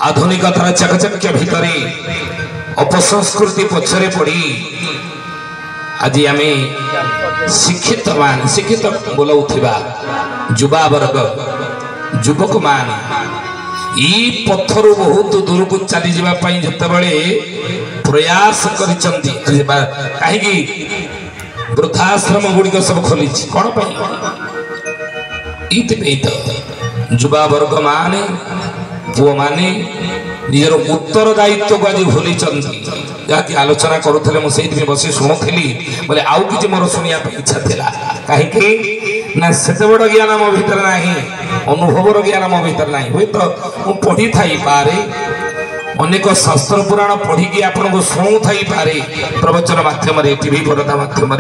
आधुनिकतार चाकचक्य भितर अपसंस्कृति पछरे पड़ी आज आम शिक्षित बोलाउथिबा युवा वर्ग युवक मान ई पत्थर बहुत दूर को चली जावा पई जतबेले प्रयास करिसंती काहेकि वृद्धाश्रम गुड़िक सब खोली कौन पाई तो युवा वर्ग माने पुओ माने निजर उत्तरदायित्व को आज भूली जहाँकि आलोचना करुले मुझे बस शुणुली बोले आउ कि मोर शुणा इच्छा था कहीं ना से बड़ ज्ञान मो भीतर ना अनुभवर ज्ञान मो भीतर ना हे तो मुझे पढ़ी थी पारे अनेक शास्त्र पुराण पढ़ी आपन को शुणु थी पारे प्रवचन माध्यम टीवी पर्दा माध्यम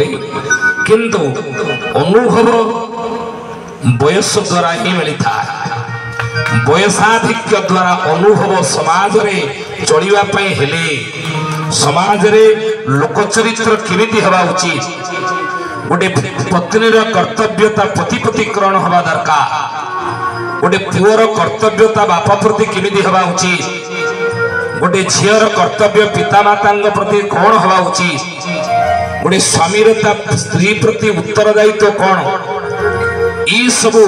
किंतु अनुभव बयस द्वारा ही मिलता बयसाधिक्य द्वारा अनुभव समाज रे चलिबा पई हेले समाज रे लोक चरित्र केमिति हवा उचित गोटे पत्नीर कर्तव्यता पतिपतिकरण हवा दरकार गोटे पुअर कर्तव्यता बापा प्रति केमिति हवा उचित गोटे झीर कर्तव्य पितामाता प्रति कौन हवा उचित गोटे स्वामीर स्त्री प्रति उत्तरदायित्व कौन ई सबू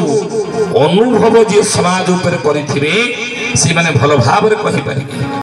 अनुभव जी समाज उपर करिथिबे से माने भल भाव रे कहि परिबे।